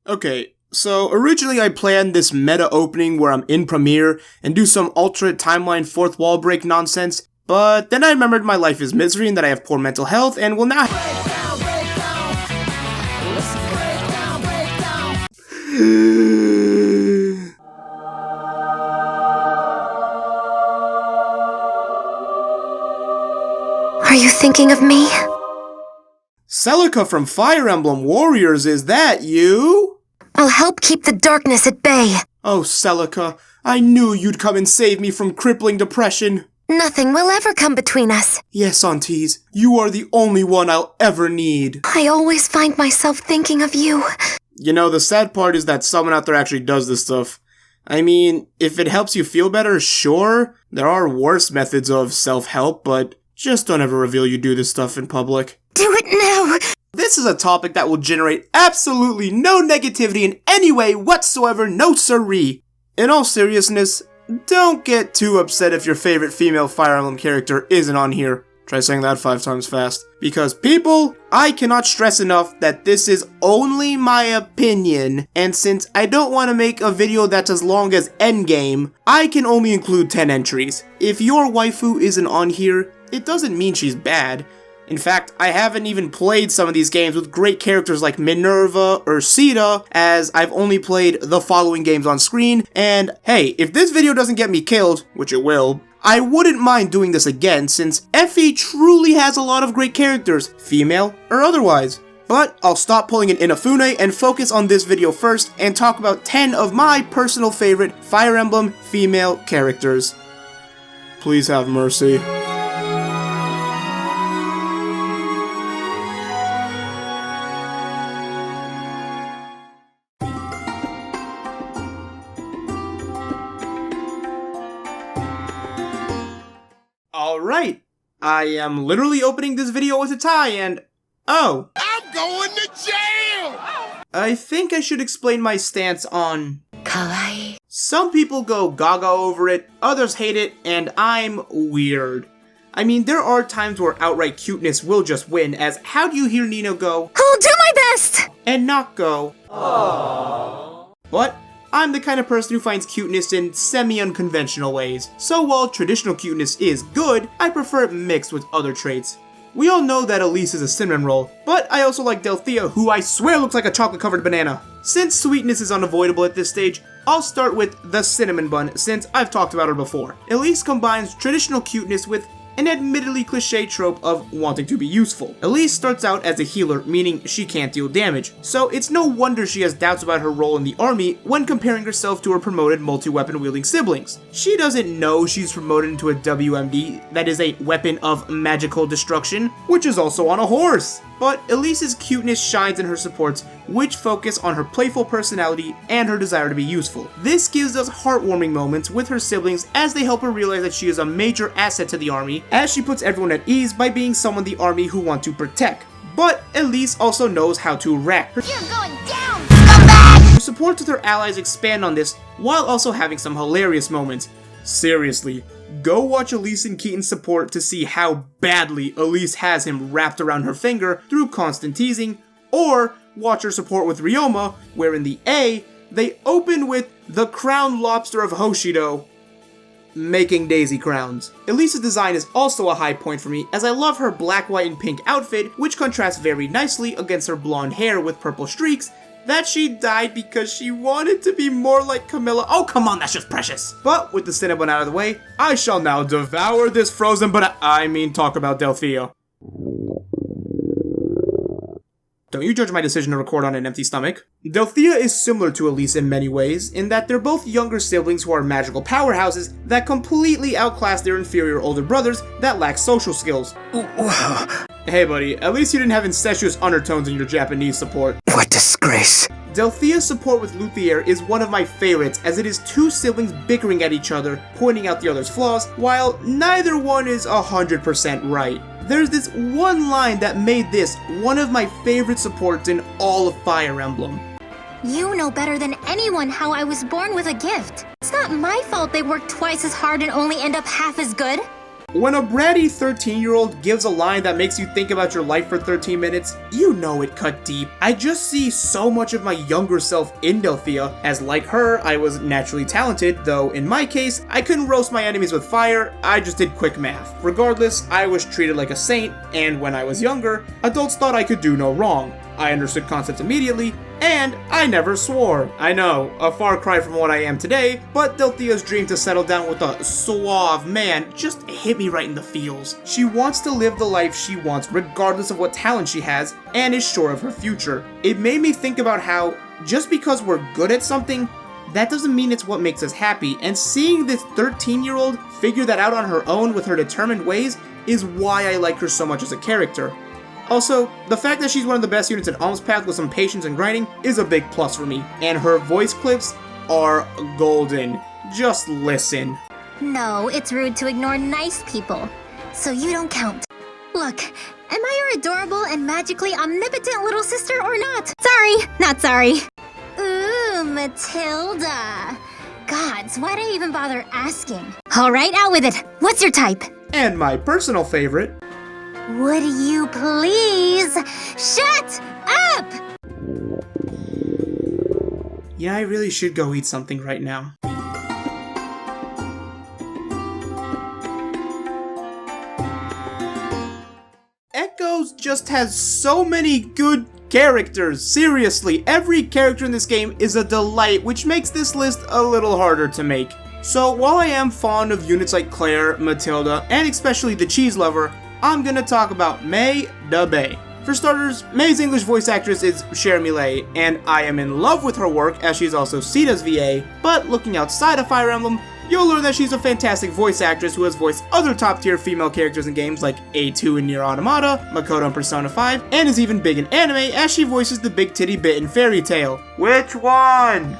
Okay, so originally I planned this meta opening where I'm in Premiere and do some alternate timeline fourth wall break nonsense, but then I remembered my life is misery and that I have poor mental health and will now Are you thinking of me? Celica from Fire Emblem Warriors, is that you? I'll help keep the darkness at bay. Oh, Celica, I knew you'd come and save me from crippling depression. Nothing will ever come between us. Yes, aunties, you are the only one I'll ever need. I always find myself thinking of you. You know, the sad part is that someone out there actually does this stuff. I mean, if it helps you feel better, sure. There are worse methods of self-help, but just don't ever reveal you do this stuff in public. Do it now! This is a topic that will generate absolutely no negativity in any way whatsoever, no siree. In all seriousness, don't get too upset if your favorite female Fire Emblem character isn't on here. Try saying that 5 times fast. Because people, I cannot stress enough that this is only my opinion, and since I don't want to make a video that's as long as Endgame, I can only include 10 entries. If your waifu isn't on here, it doesn't mean she's bad. In fact, I haven't even played some of these games with great characters like Minerva or Sita, as I've only played the following games on screen, and hey, if this video doesn't get me killed, which it will, I wouldn't mind doing this again since Effie truly has a lot of great characters, female or otherwise. But I'll stop pulling an Inafune and focus on this video first and talk about 10 of my personal favorite Fire Emblem female characters. Please have mercy. Alright, I am literally opening this video with a tie and... oh! I'm going to jail! I think I should explain my stance on... kawaii. Some people go gaga over it, others hate it, and I'm weird. I mean, there are times where outright cuteness will just win, as how do you hear Nino go... I'll do my best! And not go... aww. But... I'm the kind of person who finds cuteness in semi-unconventional ways, so while traditional cuteness is good, I prefer it mixed with other traits. We all know that Elise is a cinnamon roll, but I also like Delphia, who I swear looks like a chocolate-covered banana. Since sweetness is unavoidable at this stage, I'll start with the cinnamon bun, since I've talked about her before. Elise combines traditional cuteness with an admittedly cliche trope of wanting to be useful. Elise starts out as a healer, meaning she can't deal damage, so it's no wonder she has doubts about her role in the army when comparing herself to her promoted multi-weapon wielding siblings. She doesn't know she's promoted into a WMD, that is a weapon of magical destruction, which is also on a horse. But Elise's cuteness shines in her supports, which focus on her playful personality and her desire to be useful. This gives us heartwarming moments with her siblings as they help her realize that she is a major asset to the army, as she puts everyone at ease by being someone the army who want to protect. But Elise also knows how to wreck. You're going down, scumbag! Her supports with her allies expand on this, while also having some hilarious moments. Seriously, go watch Elise and Keaton's support to see how badly Elise has him wrapped around her finger through constant teasing, or watch her support with Ryoma, where in the A, they open with the crown lobster of Hoshido, making daisy crowns. Elise's design is also a high point for me, as I love her black, white, and pink outfit, which contrasts very nicely against her blonde hair with purple streaks, that she dyed because she wanted to be more like Camilla. Oh, come on, that's just precious. But with the cinnamon out of the way, I shall now devour this frozen, but I mean talk about Delphia. Don't you judge my decision to record on an empty stomach. Delphia is similar to Elise in many ways, in that they're both younger siblings who are magical powerhouses that completely outclass their inferior older brothers that lack social skills. Hey buddy, at least you didn't have incestuous undertones in your Japanese support. What disgrace. Delphia's support with Luthier is one of my favorites, as it is two siblings bickering at each other, pointing out the other's flaws, while neither one is 100% right. There's this one line that made this one of my favorite supports in all of Fire Emblem. You know better than anyone how I was born with a gift. It's not my fault they work twice as hard and only end up half as good. When a bratty 13-year-old gives a line that makes you think about your life for 13 minutes, you know it cut deep. I just see so much of my younger self in Delphia, as like her, I was naturally talented, though in my case, I couldn't roast my enemies with fire, I just did quick math. Regardless, I was treated like a saint, and when I was younger, adults thought I could do no wrong. I understood concepts immediately, and I never swore. I know, a far cry from what I am today, but Delphia's dream to settle down with a suave man just hit me right in the feels. She wants to live the life she wants regardless of what talent she has, and is sure of her future. It made me think about how, just because we're good at something, that doesn't mean it's what makes us happy, and seeing this 13-year-old figure that out on her own with her determined ways is why I like her so much as a character. Also, the fact that she's one of the best units in Alms Path with some patience and grinding is a big plus for me, and her voice clips are golden. Just listen. No, it's rude to ignore nice people. So you don't count. Look, am I your adorable and magically omnipotent little sister or not? Sorry, not sorry. Ooh, Matilda. Gods, why'd I even bother asking? All right, out with it. What's your type? And my personal favorite, Would you please shut up? yeah, I really should go eat something right now. Echoes just has so many good characters. Seriously, every character in this game is a delight, which makes this list a little harder to make. So while I am fond of units like Claire, Matilda, and especially the Cheese Lover, I'm gonna talk about May da Bay. For starters, May's English voice actress is Cher Millet, and I am in love with her work as she's also Sita's VA, but looking outside of Fire Emblem, you'll learn that she's a fantastic voice actress who has voiced other top-tier female characters in games like A2 in Nier Automata, Makoto in Persona 5, and is even big in anime as she voices the big titty bit in Fairy Tail. Which one?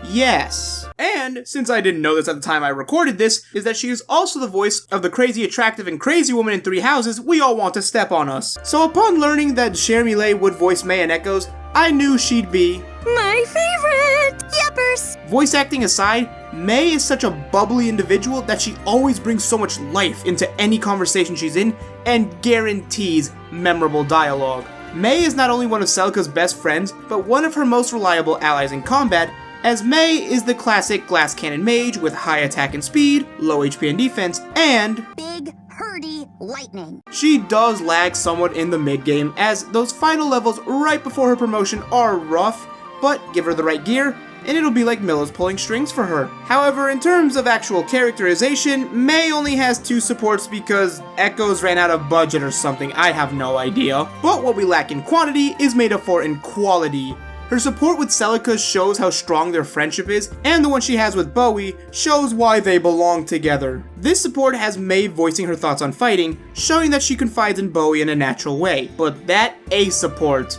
Yes. And, since I didn't know this at the time I recorded this, is that she is also the voice of the crazy attractive and crazy woman in Three Houses we all want to step on us. So upon learning that Cher Millet would voice May in Echoes, I knew she'd be My favorite! Yuppers! Voice acting aside, May is such a bubbly individual that she always brings so much life into any conversation she's in and guarantees memorable dialogue. May is not only one of Celica's best friends, but one of her most reliable allies in combat, as May is the classic glass cannon mage with high attack and speed, low HP and defense, and Big, hurdy lightning. she does lag somewhat in the mid-game, as those final levels right before her promotion are rough, but give her the right gear, and it'll be like Miller's pulling strings for her. However, in terms of actual characterization, May only has 2 supports because Echoes ran out of budget or something, I have no idea. But what we lack in quantity is made up for in quality. Her support with Celica shows how strong their friendship is, and the one she has with Bowie shows why they belong together. This support has May voicing her thoughts on fighting, showing that she confides in Bowie in a natural way. But that A support.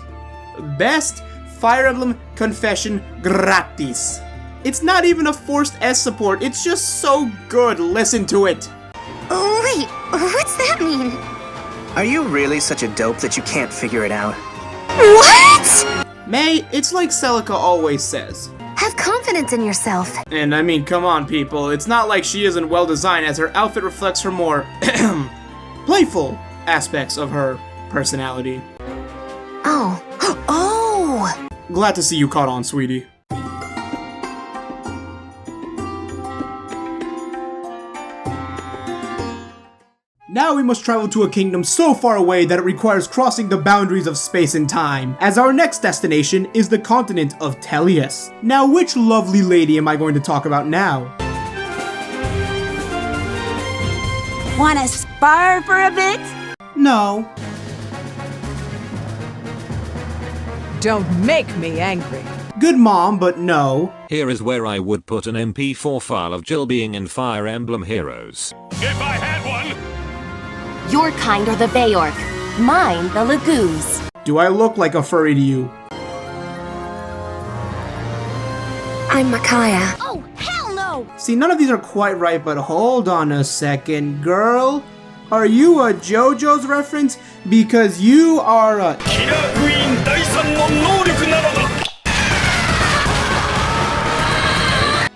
Best Fire Emblem Confession gratis. It's not even a forced S support, it's just so good, listen to it. Oh, wait, what's that mean? Are you really such a dope that you can't figure it out? What? May, it's like Celica always says. Have confidence in yourself. And I mean, come on people, it's not like she isn't well designed as her outfit reflects her more playful aspects of her personality. Oh. Oh! Glad to see you caught on, sweetie. Now we must travel to a kingdom so far away that it requires crossing the boundaries of space and time, as our next destination is the continent of Tellius. Now, which lovely lady am I going to talk about now? Wanna spar for a bit? No. Don't make me angry. Good mom, but no. Here is where I would put an MP4 file of Jill being in Fire Emblem Heroes. If I had one! Your kind are the Bayork, mine the Lagoos. Do I look like a furry to you? I'm Micaiah. Oh, hell no! See, none of these are quite right, but hold on a second, girl. Are you a JoJo's reference? Because you are a...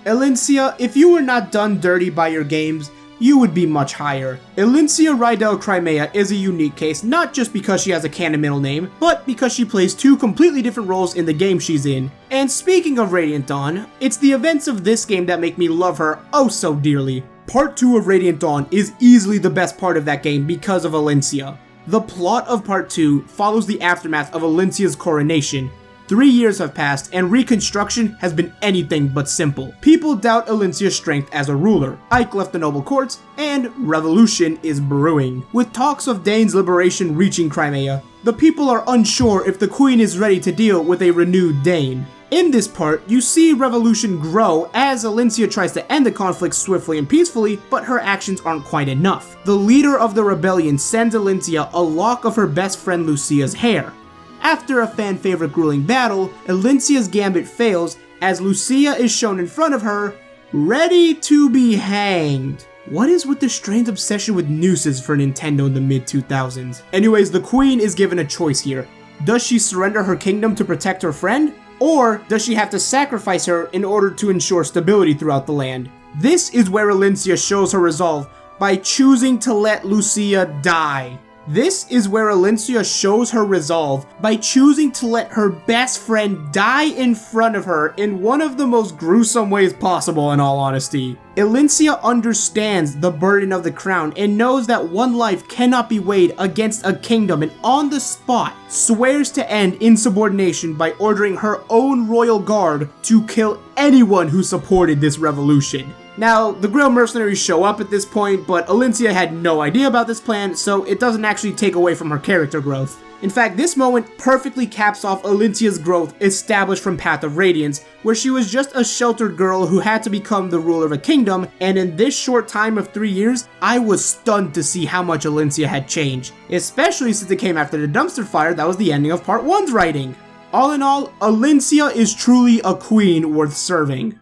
Elincia, if you were not done dirty by your games, you would be much higher. Elincia Rydell Crimea is a unique case, not just because she has a canon middle name, but because she plays two completely different roles in the game she's in. And speaking of Radiant Dawn, it's the events of this game that make me love her oh so dearly. Part 2 of Radiant Dawn is easily the best part of that game because of Elincia. The plot of Part 2 follows the aftermath of Elincia's coronation. 3 years have passed, and reconstruction has been anything but simple. People doubt Elincia's strength as a ruler. Ike left the noble courts, and revolution is brewing. With talks of Dane's liberation reaching Crimea, the people are unsure if the queen is ready to deal with a renewed Dane. In this part, you see revolution grow as Elincia tries to end the conflict swiftly and peacefully, but her actions aren't quite enough. The leader of the rebellion sends Elincia a lock of her best friend Lucia's hair. After a fan-favorite grueling battle, Elincia's gambit fails as Lucia is shown in front of her, ready to be hanged. What is with the strange obsession with nooses for Nintendo in the mid-2000s? Anyways, the queen is given a choice here. Does she surrender her kingdom to protect her friend? Or does she have to sacrifice her in order to ensure stability throughout the land? This is where Elincia shows her resolve by choosing to let Lucia die. This is where Elincia shows her resolve by choosing to let her best friend die in front of her in one of the most gruesome ways possible, in all honesty. Elincia understands the burden of the crown and knows that one life cannot be weighed against a kingdom, and on the spot swears to end insubordination by ordering her own royal guard to kill anyone who supported this revolution. Now, the Grail mercenaries show up at this point, but Elincia had no idea about this plan, so it doesn't actually take away from her character growth. In fact, this moment perfectly caps off Elincia's growth established from Path of Radiance, where she was just a sheltered girl who had to become the ruler of a kingdom, and in this short time of 3 years, I was stunned to see how much Elincia had changed, especially since it came after the dumpster fire that was the ending of Part 1's writing. All in all, Elincia is truly a queen worth serving.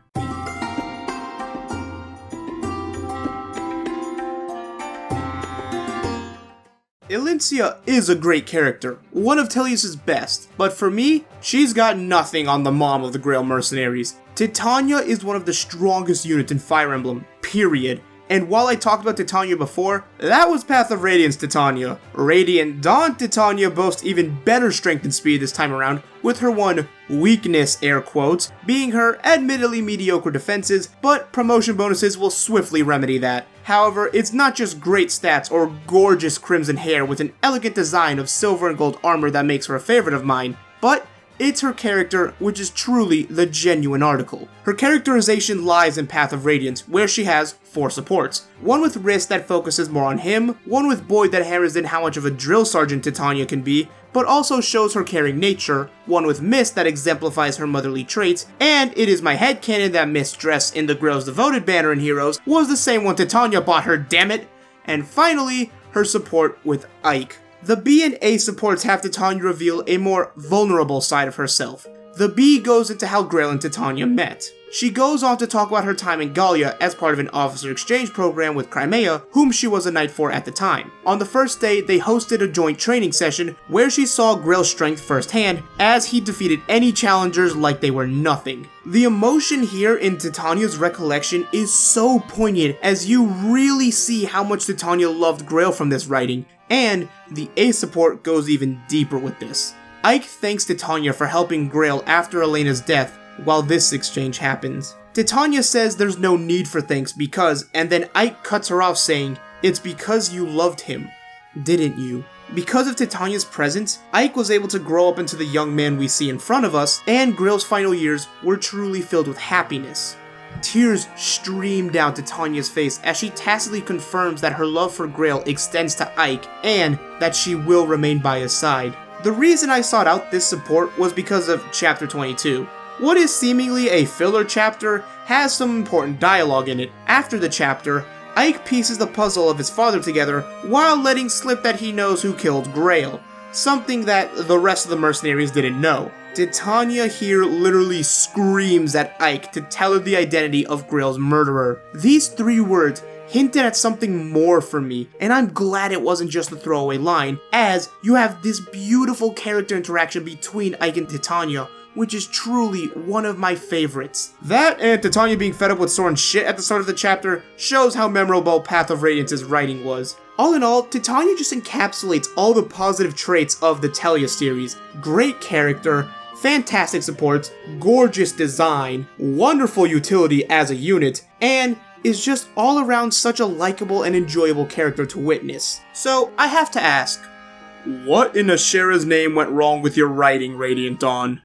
Elincia is a great character, one of Tellius's best, but for me, she's got nothing on the mom of the Grail mercenaries. Titania is one of the strongest units in Fire Emblem, period. And while I talked about Titania before, that was Path of Radiance Titania. Radiant Dawn Titania boasts even better strength and speed this time around, with her one weakness, air quotes, being her admittedly mediocre defenses, but promotion bonuses will swiftly remedy that. However, it's not just great stats or gorgeous crimson hair with an elegant design of silver and gold armor that makes her a favorite of mine, but it's her character, which is truly the genuine article. Her characterization lies in Path of Radiance, where she has 4 supports. One with Wrist that focuses more on him, one with Boyd that hammers in how much of a drill sergeant Titania can be, but also shows her caring nature, one with Mist that exemplifies her motherly traits, and it is my headcanon that Mist's dress in the Grail's Devoted banner in Heroes was the same one Titania bought her, dammit! And finally, her support with Ike. The B and A supports have Titania reveal a more vulnerable side of herself. The B goes into how Grail and Titania met. She goes on to talk about her time in Gallia as part of an officer exchange program with Crimea, whom she was a knight for at the time. On the first day, they hosted a joint training session where she saw Grail's strength firsthand as he defeated any challengers like they were nothing. The emotion here in Titania's recollection is so poignant as you really see how much Titania loved Grail from this writing, and the A support goes even deeper with this. Ike thanks Titania for helping Grail after Elena's death while this exchange happens. Titania says there's no need for thanks because, and then Ike cuts her off saying, "It's because you loved him, didn't you?" Because of Titania's presence, Ike was able to grow up into the young man we see in front of us, and Grail's final years were truly filled with happiness. Tears stream down Titania's face as she tacitly confirms that her love for Grail extends to Ike, and that she will remain by his side. The reason I sought out this support was because of Chapter 22. What is seemingly a filler chapter has some important dialogue in it. After the chapter, Ike pieces the puzzle of his father together while letting slip that he knows who killed Grail, something that the rest of the mercenaries didn't know. Titania here literally screams at Ike to tell her the identity of Grail's murderer. These 3 words hinted at something more for me, and I'm glad it wasn't just a throwaway line, as you have this beautiful character interaction between Ike and Titania, which is truly one of my favorites. That and Titania being fed up with Soren's shit at the start of the chapter shows how memorable Path of Radiance's writing was. All in all, Titania just encapsulates all the positive traits of the Tellia series. Great character, fantastic support, gorgeous design, wonderful utility as a unit, and is just all around such a likable and enjoyable character to witness. So, I have to ask, what in Ashera's name went wrong with your writing, Radiant Dawn?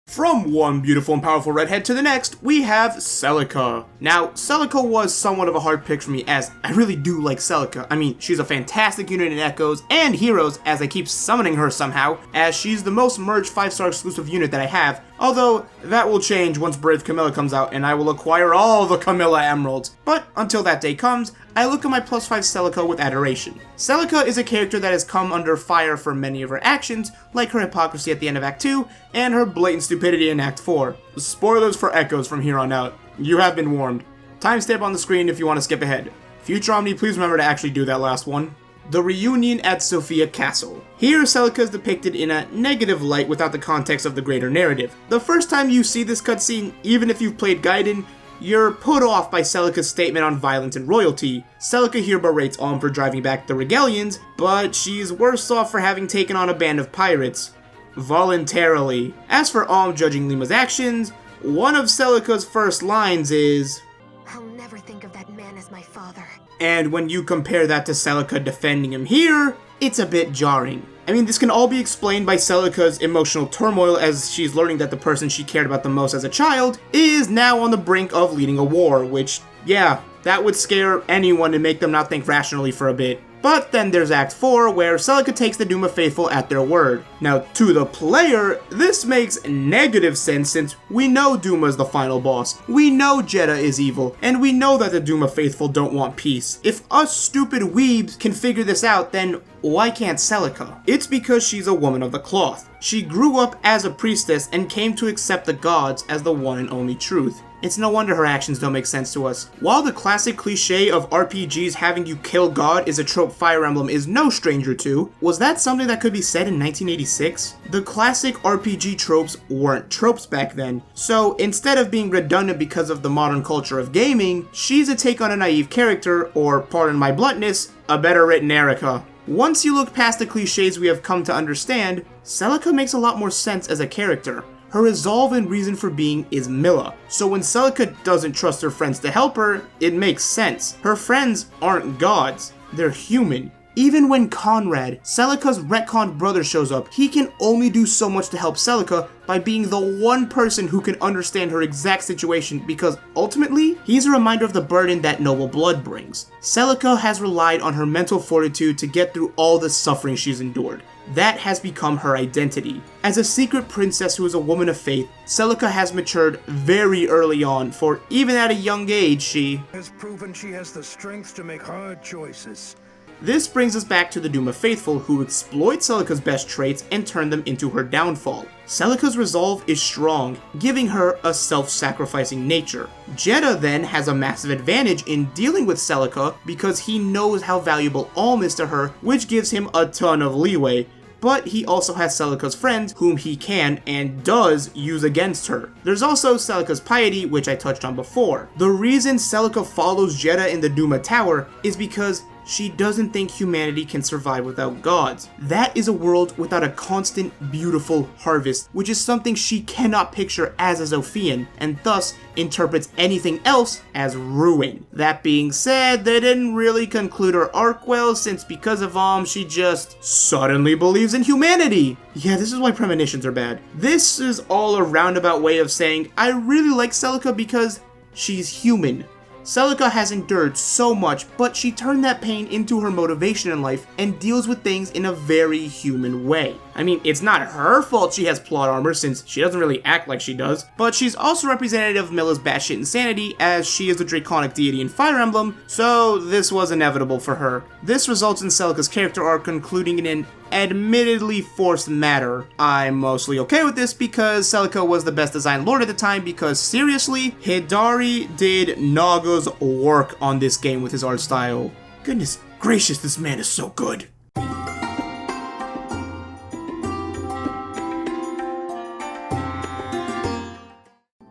From one beautiful and powerful redhead to the next, we have Celica. Now, Celica was somewhat of a hard pick for me, as I really do like Celica. I mean, she's a fantastic unit in Echoes and Heroes, as I keep summoning her somehow, as she's the most merged 5-star exclusive unit that I have, although that will change once Brave Camilla comes out and I will acquire all the Camilla Emeralds. But until that day comes, I look at my +5 Celica with adoration. Celica is a character that has come under fire for many of her actions, like her hypocrisy at the end of Act 2, and her blatant stupidity in Act 4. Spoilers for Echoes from here on out. You have been warned. Timestamp on the screen if you want to skip ahead. Future Omni, please remember to actually do that last one. The reunion at Sophia Castle. Here, Celica is depicted in a negative light without the context of the greater narrative. The first time you see this cutscene, even if you've played Gaiden, you're put off by Celica's statement on violence and royalty. Celica here berates Alm for driving back the Regalians, but she's worse off for having taken on a band of pirates. Voluntarily. As for Alm judging Lima's actions, one of Celica's first lines is, I'll never think of that man as my father. And when you compare that to Celica defending him here, it's a bit jarring. I mean, this can all be explained by Celica's emotional turmoil as she's learning that the person she cared about the most as a child is now on the brink of leading a war, which, yeah, that would scare anyone and make them not think rationally for a bit. But then there's Act 4, where Celica takes the Duma faithful at their word. Now, to the player, this makes negative sense since we know Duma's the final boss, we know Jeddah is evil, and we know that the Duma faithful don't want peace. If us stupid weebs can figure this out, then why can't Celica? It's because she's a woman of the cloth. She grew up as a priestess and came to accept the gods as the one and only truth. It's no wonder her actions don't make sense to us. While the classic cliche of RPGs having you kill God is a trope Fire Emblem is no stranger to, was that something that could be said in 1986? The classic RPG tropes weren't tropes back then, so instead of being redundant because of the modern culture of gaming, she's a take on a naive character, or pardon my bluntness, a better written Erica. Once you look past the cliches we have come to understand, Celica makes a lot more sense as a character. Her resolve and reason for being is Milla, so when Celica doesn't trust her friends to help her, it makes sense. Her friends aren't gods, they're human. Even when Conrad, Celica's retconned brother, shows up, he can only do so much to help Celica by being the one person who can understand her exact situation because ultimately, he's a reminder of the burden that noble blood brings. Celica has relied on her mental fortitude to get through all the suffering she's endured. That has become her identity. As a secret princess who is a woman of faith, Celica has matured very early on, for even at a young age she has proven she has the strength to make hard choices. This brings us back to the Duma faithful who exploit Celica's best traits and turn them into her downfall. Celica's resolve is strong, giving her a self-sacrificing nature. Jeddah then has a massive advantage in dealing with Celica because he knows how valuable Alm is to her, which gives him a ton of leeway. But he also has Celica's friends, whom he can and does use against her. There's also Celica's piety, which I touched on before. The reason Celica follows Jeddah in the Duma Tower is because she doesn't think humanity can survive without gods. That is a world without a constant, beautiful harvest, which is something she cannot picture as a Zophian, and thus interprets anything else as ruin. That being said, they didn't really conclude her arc well, since because of Alm, she just suddenly believes in humanity. Yeah, this is why premonitions are bad. This is all a roundabout way of saying I really like Celica because she's human. Celica has endured so much, but she turned that pain into her motivation in life and deals with things in a very human way. I mean, it's not her fault she has plot armor since she doesn't really act like she does, but she's also representative of Milla's batshit insanity as she is the draconic deity in Fire Emblem, so this was inevitable for her. This results in Celica's character arc concluding in an admittedly forced matter. I'm mostly okay with this because Celica was the best designed lord at the time because seriously, Hidari did Naga's work on this game with his art style. Goodness Gracious, this man is so good.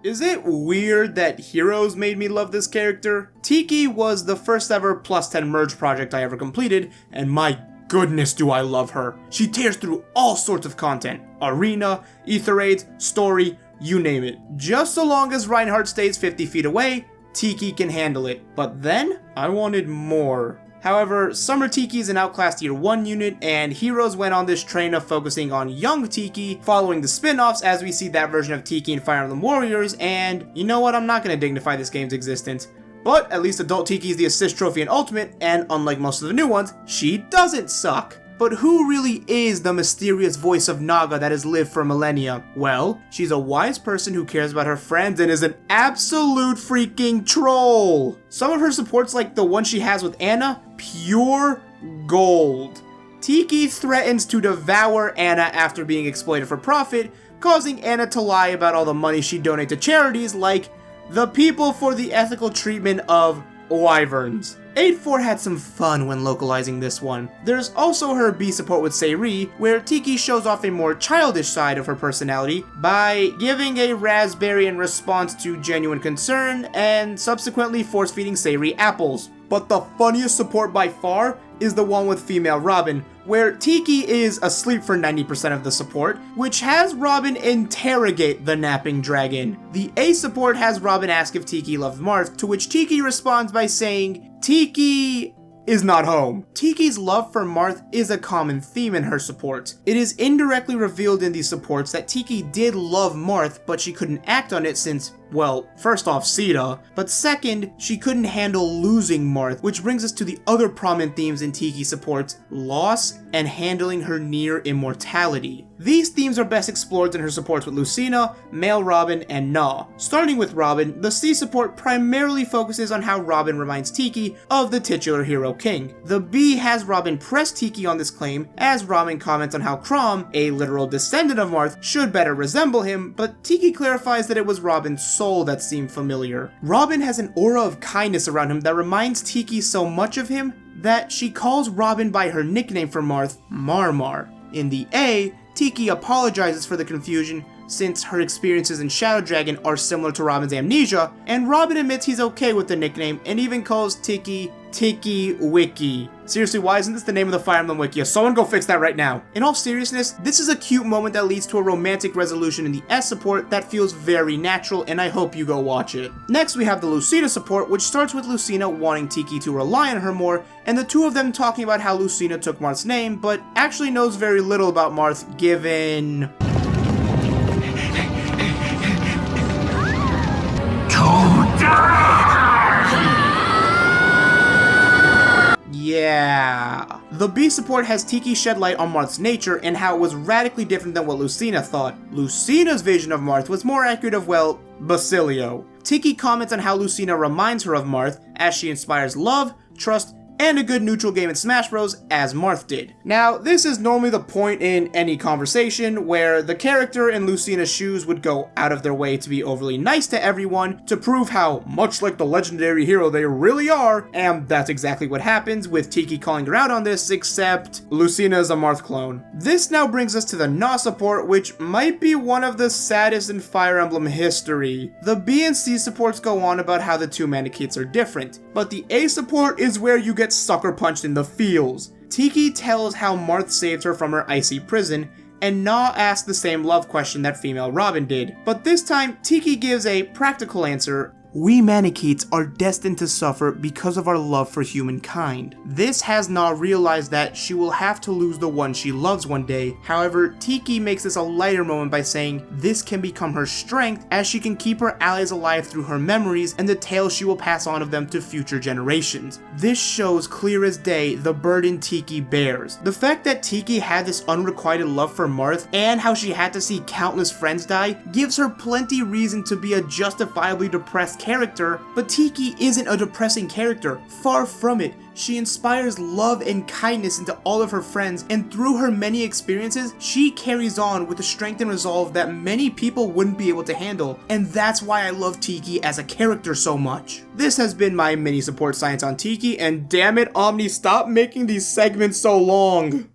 Is it weird that Heroes made me love this character? Tiki was the first ever plus 10 merge project I ever completed, and my goodness do I love her. She tears through all sorts of content. Arena, Ether Raids, story, you name it. Just so long as Reinhardt stays 50 feet away, Tiki can handle it. But then, I wanted more. However, Summer Tiki is an outclassed tier 1 unit, and Heroes went on this train of focusing on young Tiki, following the spin-offs as we see that version of Tiki in Fire Emblem Warriors, and you know what, I'm not going to dignify this game's existence. But at least Adult Tiki is the assist trophy in Ultimate, and unlike most of the new ones, she doesn't suck. But who really is the mysterious voice of Naga that has lived for millennia? Well, she's a wise person who cares about her friends and is an absolute freaking troll. Some of her supports, like the one she has with Anna, pure gold. Tiki threatens to devour Anna after being exploited for profit, causing Anna to lie about all the money she donates to charities like the People for the Ethical Treatment of Wyverns. 8-4 had some fun when localizing this one. There's also her B support with Seiri, where Tiki shows off a more childish side of her personality by giving a raspberry in response to genuine concern and subsequently force-feeding Seiri apples. But the funniest support by far is the one with female Robin, where Tiki is asleep for 90% of the support, which has Robin interrogate the napping dragon. The A support has Robin ask if Tiki loves Marth, to which Tiki responds by saying, Tiki is not home. Tiki's love for Marth is a common theme in her supports. It is indirectly revealed in these supports that Tiki did love Marth, but she couldn't act on it since, well, first off, Sita, but second, she couldn't handle losing Marth, which brings us to the other prominent themes in Tiki supports, loss and handling her near immortality. These themes are best explored in her supports with Lucina, Male Robin, and Na. Starting with Robin, the C support primarily focuses on how Robin reminds Tiki of the titular hero king. The B has Robin press Tiki on this claim, as Robin comments on how Crom, a literal descendant of Marth, should better resemble him, but Tiki clarifies that it was Robin's soul that seemed familiar. Robin has an aura of kindness around him that reminds Tiki so much of him that she calls Robin by her nickname for Marth, Marmar. In the A, Tiki apologizes for the confusion since her experiences in Shadow Dragon are similar to Robin's amnesia, and Robin admits he's okay with the nickname and even calls Tiki Tiki Wiki. Seriously, why isn't this the name of the Fire Emblem Wiki? Someone go fix that right now. In all seriousness, this is a cute moment that leads to a romantic resolution in the S support that feels very natural, and I hope you go watch it. Next, we have the Lucina support, which starts with Lucina wanting Tiki to rely on her more, and the two of them talking about how Lucina took Marth's name, but actually knows very little about Marth given... Yeah. The B support has Tiki shed light on Marth's nature and how it was radically different than what Lucina thought. Lucina's vision of Marth was more accurate of, well, Basilio. Tiki comments on how Lucina reminds her of Marth as she inspires love, trust, and a good neutral game in Smash Bros. As Marth did. Now, this is normally the point in any conversation where the character in Lucina's shoes would go out of their way to be overly nice to everyone to prove how much like the legendary hero they really are, and that's exactly what happens with Tiki calling her out on this, except Lucina is a Marth clone. This now brings us to the Na support, which might be one of the saddest in Fire Emblem history. The B and C supports go on about how the two Manichates are different, but the A support is where you get sucker punched in the feels. Tiki tells how Marth saved her from her icy prison, and Na asks the same love question that female Robin did. But this time, Tiki gives a practical answer. We Manichates are destined to suffer because of our love for humankind. This has Na realized that she will have to lose the one she loves one day. However, Tiki makes this a lighter moment by saying this can become her strength as she can keep her allies alive through her memories and the tales she will pass on of them to future generations. This shows clear as day the burden Tiki bears. The fact that Tiki had this unrequited love for Marth and how she had to see countless friends die gives her plenty reason to be a justifiably depressed best character, but Tiki isn't a depressing character. Far from it. She inspires love and kindness into all of her friends, and through her many experiences, she carries on with the strength and resolve that many people wouldn't be able to handle, and that's why I love Tiki as a character so much. This has been my mini support science on Tiki, and damn it, Omni, stop making these segments so long!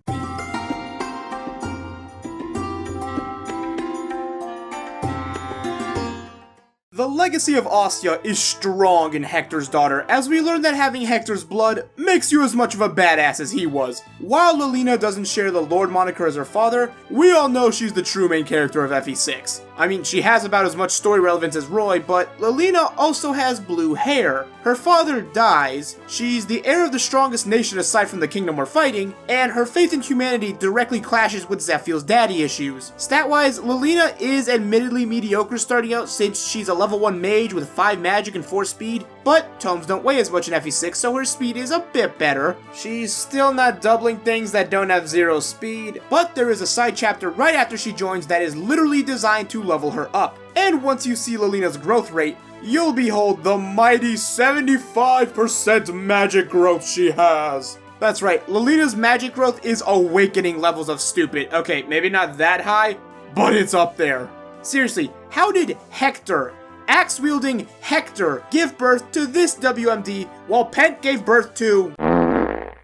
The legacy of Ostia is strong in Hector's daughter, as we learn that having Hector's blood makes you as much of a badass as he was. While Lucina doesn't share the Lord moniker as her father, we all know she's the true main character of FE6. I mean, she has about as much story relevance as Roy, but Lucina also has blue hair. Her father dies, she's the heir of the strongest nation aside from the kingdom we're fighting, and her faith in humanity directly clashes with Zephiel's daddy issues. Stat-wise, Lucina is admittedly mediocre starting out since she's a level 1 mage with 5 magic and 4 speed, but tomes don't weigh as much in FE6, so her speed is a bit better. She's still not doubling things that don't have 0 speed, but there is a side chapter right after she joins that is literally designed to level her up. And once you see Lilina's growth rate, you'll behold the mighty 75% magic growth she has. That's right, Lilina's magic growth is awakening levels of stupid. Okay, maybe not that high, but it's up there. Seriously, how did Hector, axe-wielding Hector, give birth to this WMD while Pent gave birth to...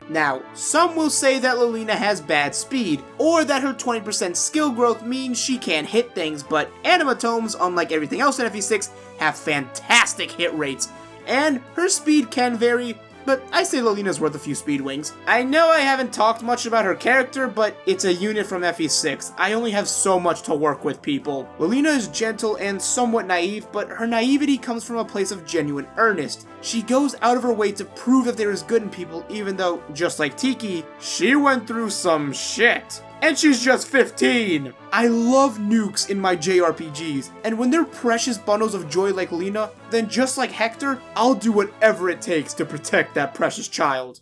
Now, some will say that Lucina has bad speed, or that her 20% skill growth means she can't hit things, but animatomes, unlike everything else in FE6, have fantastic hit rates, and her speed can vary, but I say Lucina's worth a few speed wings. I know I haven't talked much about her character, but it's a unit from FE6. I only have so much to work with, people. Lucina is gentle and somewhat naive, but her naivety comes from a place of genuine earnest. She goes out of her way to prove that there is good in people, even though, just like Tiki, she went through some shit. And she's just 15! I love nukes in my JRPGs, and when they're precious bundles of joy like Lina, then just like Hector, I'll do whatever it takes to protect that precious child.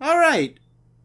Alright,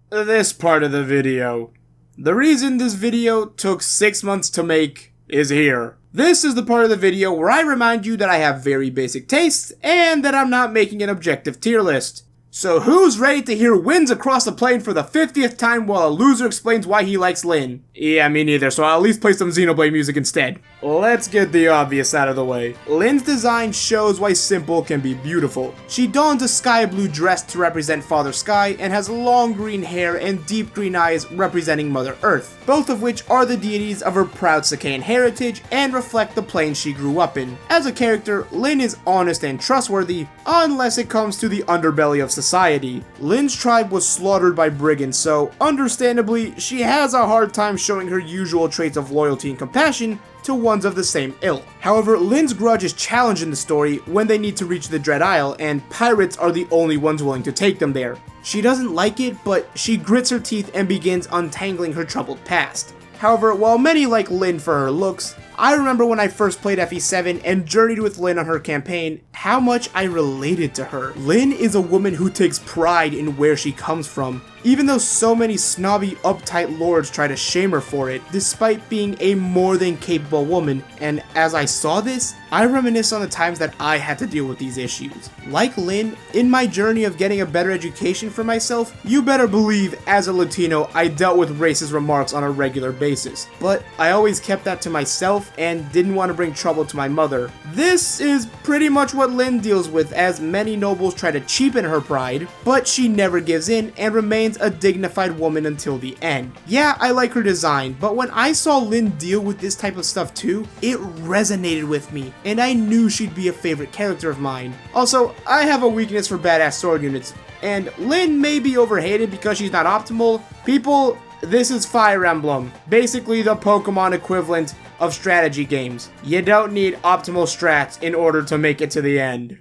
this part of the video. The reason this video took 6 months to make is here. This is the part of the video where I remind you that I have very basic tastes and that I'm not making an objective tier list. So who's ready to hear wins across the plane for the 50th time while a loser explains why he likes Lyn? Yeah, me neither, so I'll at least play some Xenoblade music instead. Let's get the obvious out of the way. Lyn's design shows why simple can be beautiful. She dons a sky blue dress to represent Father Sky and has long green hair and deep green eyes representing Mother Earth, both of which are the deities of her proud Sacaean heritage and reflect the plane she grew up in. As a character, Lyn is honest and trustworthy, unless it comes to the underbelly of society. Lyn's tribe was slaughtered by brigands, so understandably, she has a hard time showing her usual traits of loyalty and compassion to ones of the same ilk. However, Lyn's grudge is challenged in the story when they need to reach the Dread Isle, and pirates are the only ones willing to take them there. She doesn't like it, but she grits her teeth and begins untangling her troubled past. However, while many like Lyn for her looks, I remember when I first played FE7 and journeyed with Lyn on her campaign, how much I related to her. Lyn is a woman who takes pride in where she comes from, even though so many snobby, uptight lords try to shame her for it, despite being a more than capable woman, and as I saw this, I reminisce on the times that I had to deal with these issues. Like Lyn, in my journey of getting a better education for myself, you better believe as a Latino I dealt with racist remarks on a regular basis, but I always kept that to myself and didn't want to bring trouble to my mother. This is pretty much what Lyn deals with, as many nobles try to cheapen her pride, but she never gives in and remains a dignified woman until the end. Yeah, I like her design, but when I saw Lyn deal with this type of stuff too, it resonated with me, and I knew she'd be a favorite character of mine. Also, I have a weakness for badass sword units, and Lyn may be overhated because she's not optimal. People, this is Fire Emblem, basically the Pokemon equivalent of strategy games. You don't need optimal strats in order to make it to the end.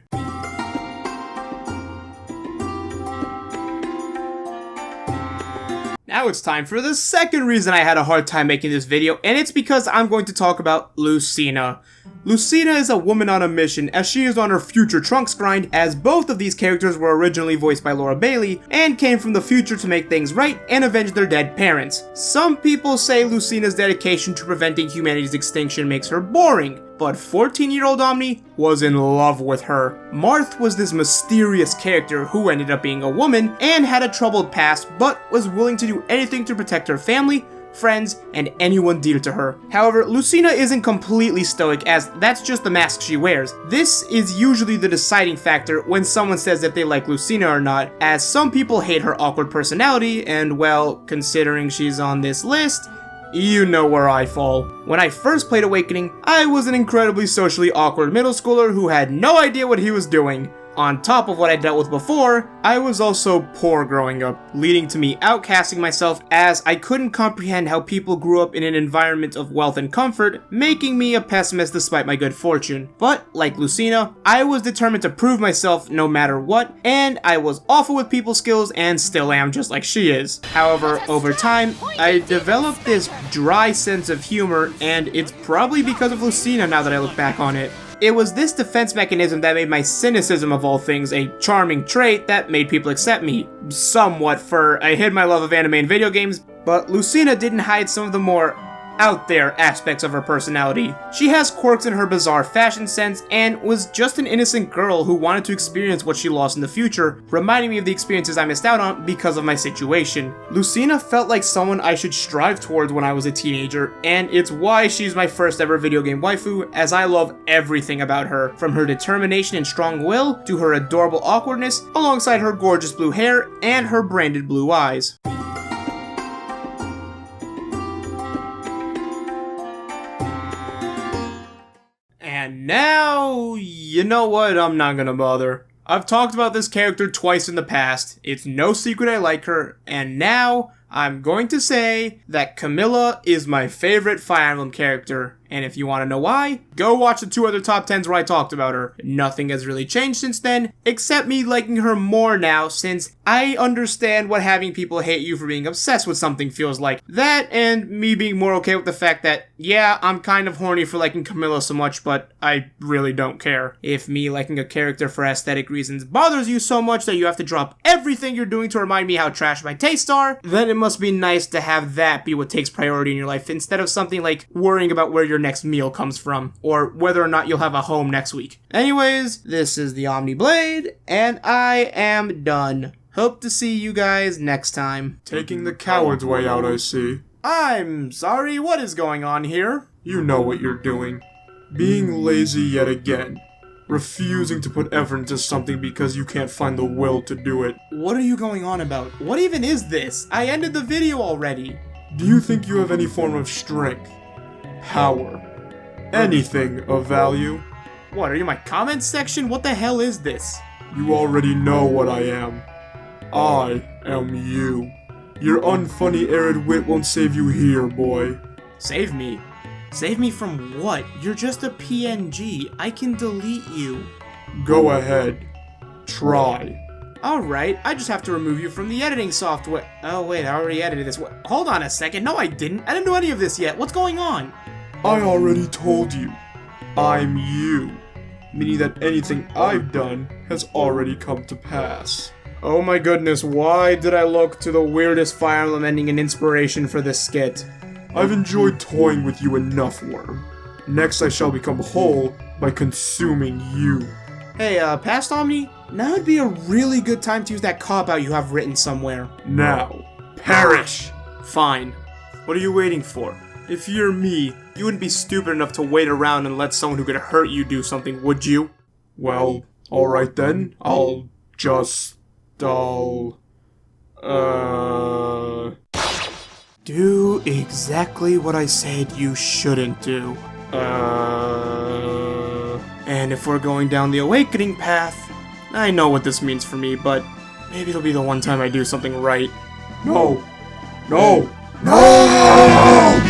Now it's time for the second reason I had a hard time making this video, and it's because I'm going to talk about Lucina. Lucina is a woman on a mission as she is on her future Trunks grind, as both of these characters were originally voiced by Laura Bailey and came from the future to make things right and avenge their dead parents. Some people say Lucina's dedication to preventing humanity's extinction makes her boring, but 14-year-old Omni was in love with her. Marth was this mysterious character who ended up being a woman and had a troubled past, but was willing to do anything to protect her family, friends, and anyone dear to her. However, Lucina isn't completely stoic, as that's just the mask she wears. This is usually the deciding factor when someone says if they like Lucina or not, as some people hate her awkward personality, and well, considering she's on this list, you know where I fall. When I first played Awakening, I was an incredibly socially awkward middle schooler who had no idea what he was doing. On top of what I dealt with before, I was also poor growing up, leading to me outcasting myself as I couldn't comprehend how people grew up in an environment of wealth and comfort, making me a pessimist despite my good fortune. But, like Lucina, I was determined to prove myself no matter what, and I was awful with people skills and still am just like she is. However, over time, I developed this dry sense of humor, and it's probably because of Lucina now that I look back on it. It was this defense mechanism that made my cynicism of all things a charming trait that made people accept me, somewhat, for I hid my love of anime and video games, but Lucina didn't hide some of the more out there aspects of her personality. She has quirks in her bizarre fashion sense and was just an innocent girl who wanted to experience what she lost in the future, reminding me of the experiences I missed out on because of my situation. Lucina felt like someone I should strive towards when I was a teenager, and it's why she's my first ever video game waifu, as I love everything about her, from her determination and strong will to her adorable awkwardness, alongside her gorgeous blue hair and her branded blue eyes. And now, you know what, I'm not gonna bother. I've talked about this character twice in the past, it's no secret I like her, and now I'm going to say that Camilla is my favorite Fire Emblem character. And if you want to know why, go watch the 2 other top 10s where I talked about her. Nothing has really changed since then, except me liking her more now, since I understand what having people hate you for being obsessed with something feels like. That, and me being more okay with the fact that, yeah, I'm kind of horny for liking Camilla so much, but I really don't care. If me liking a character for aesthetic reasons bothers you so much that you have to drop everything you're doing to remind me how trash my tastes are, then it must be nice to have that be what takes priority in your life, instead of something like worrying about where your next meal comes from, or whether or not you'll have a home next week. Anyways, this is the Omni Blade, and I am done. Hope to see you guys next time. Taking the coward's way out, I see. I'm sorry, what is going on here? You know what you're doing. Being lazy yet again. Refusing to put effort into something because you can't find the will to do it. What are you going on about? What even is this? I ended the video already. Do you think you have any form of strength? Power? Anything of value? What, are you my comments section? What the hell is this? You already know what I am. I am you. Your unfunny arid wit won't save you here, boy. Save me? Save me from what? You're just a PNG. I can delete you. Go ahead. Try. Alright, I just have to remove you from the editing software. Oh wait, I already edited this. What? Hold on a second. No, I didn't. I didn't do any of this yet. What's going on? I already told you. I'm you. Meaning that anything I've done has already come to pass. Oh my goodness, why did I look to the weirdest Fire Emblem ending and inspiration for this skit? I've enjoyed toying with you enough, Worm. Next I shall become whole by consuming you. Hey, past Omni? Now would be a really good time to use that cop-out you have written somewhere. Now, perish! Fine. What are you waiting for? If you're me, you wouldn't be stupid enough to wait around and let someone who could hurt you do something, would you? Well, alright then. Do exactly what I said you shouldn't do. And if we're going down the awakening path, I know what this means for me, but maybe it'll be the one time I do something right. No! No! No!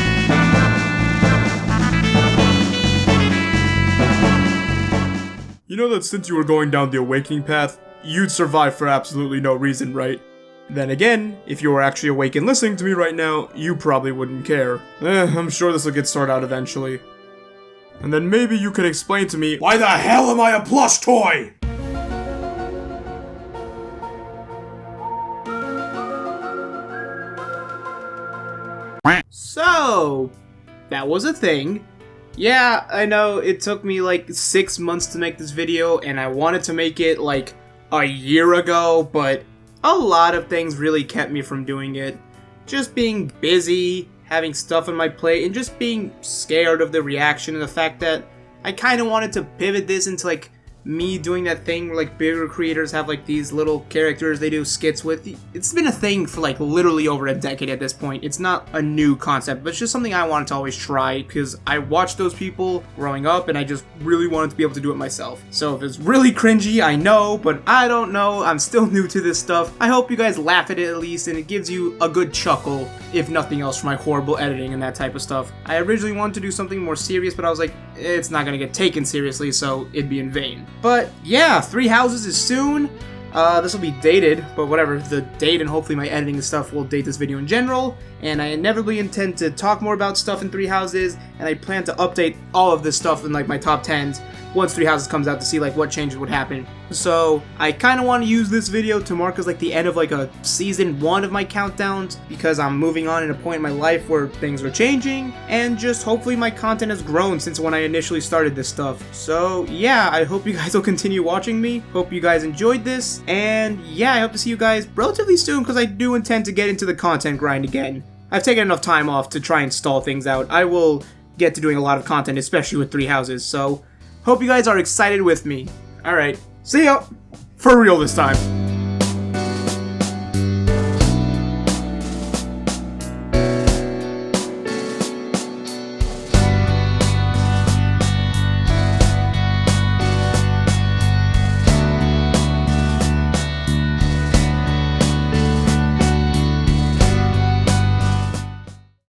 You know that since you were going down the awakening path, you'd survive for absolutely no reason, right? Then again, if you were actually awake and listening to me right now, you probably wouldn't care. I'm sure this will get sorted out eventually. And then maybe you can explain to me, why the hell am I a plush toy? So, that was a thing. Yeah, I know it took me like 6 months to make this video, and I wanted to make it like a year ago, but a lot of things really kept me from doing it. Just being busy, having stuff on my plate, and just being scared of the reaction and the fact that I kind of wanted to pivot this into like me doing that thing where like bigger creators have like these little characters they do skits with. It's been a thing for like literally over a decade at this point. It's not a new concept, but it's just something I wanted to always try because I watched those people growing up and I just really wanted to be able to do it myself. So if it's really cringy, I know, but I don't know. I'm still new to this stuff. I hope you guys laugh at it at least and it gives you a good chuckle, if nothing else, for my horrible editing and that type of stuff. I originally wanted to do something more serious, but I was like, it's not gonna get taken seriously, so it'd be in vain. But yeah, 3 Houses is soon. This will be dated, but whatever. The date and hopefully my editing and stuff will date this video in general. And I inevitably intend to talk more about stuff in 3 Houses, and I plan to update all of this stuff in like my top 10s once 3 Houses comes out to see like what changes would happen. So I kind of want to use this video to mark as like the end of like a season 1 of my countdowns, because I'm moving on at a point in my life where things are changing, and just hopefully my content has grown since when I initially started this stuff. So yeah, I hope you guys will continue watching me. Hope you guys enjoyed this, and yeah, I hope to see you guys relatively soon because I do intend to get into the content grind again. I've taken enough time off to try and stall things out. I will get to doing a lot of content, especially with 3 Houses, so hope you guys are excited with me. Alright, see ya! For real this time.